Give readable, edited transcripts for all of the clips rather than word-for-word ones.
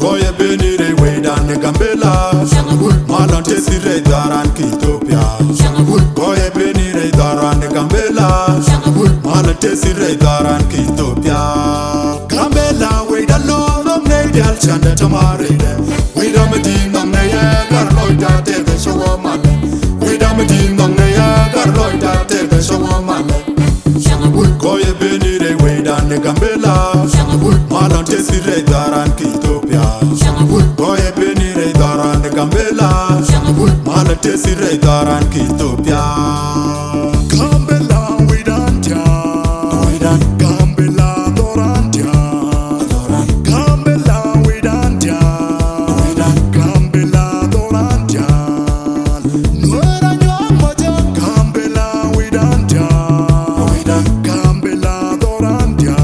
Goye benire way down the Gambela. Malante sire daran ki Ethiopia. Goye benire daran the Gambela. Malante sire daran ki Ethiopia. Gambela way da lo no medial chanda tamare. We da medin no neya garloida te be show man. We da medin no neya garloida te be show man. Goye benire way down the Gambela. Malante sire daran ki Ethiopia. Goye benire daran the Gambela. Malante sire daran ki Ethiopia. Gambela we don't Gambela dorantia. Gambela we don't Gambela dorantia. Nuera nyamaja Gambela we don't Gambela dorantia.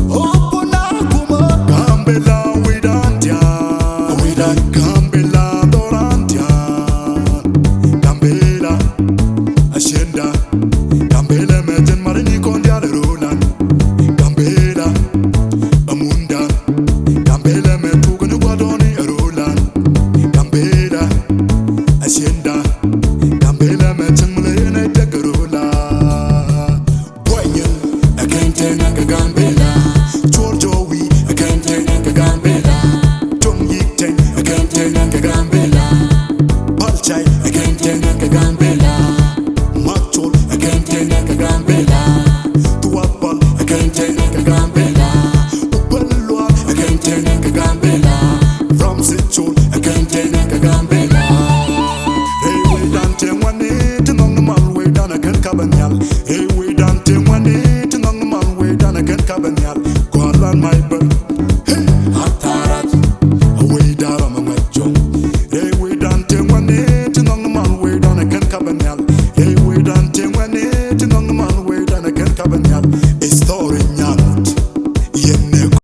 Opona kuma Gambela we don't Gambela dorantia. Gambela Ashenda Gambela meten marini kondia de Roland Gambela Amunda Gambela metu kunu guadoni Roland Gambela Ashenda Gambela meten mulene de Rola Boyen Akente nanga Gambela Giorgio we Akente nanga Gambela Tom Yikten Akente nanga Gambela Balchai Akente nanga Gambela Machol Akente nanga Gambela Tuapal Akente nanga Gambela Upelwa Akente nanga Gambela From Sichol Akente nanga Gambela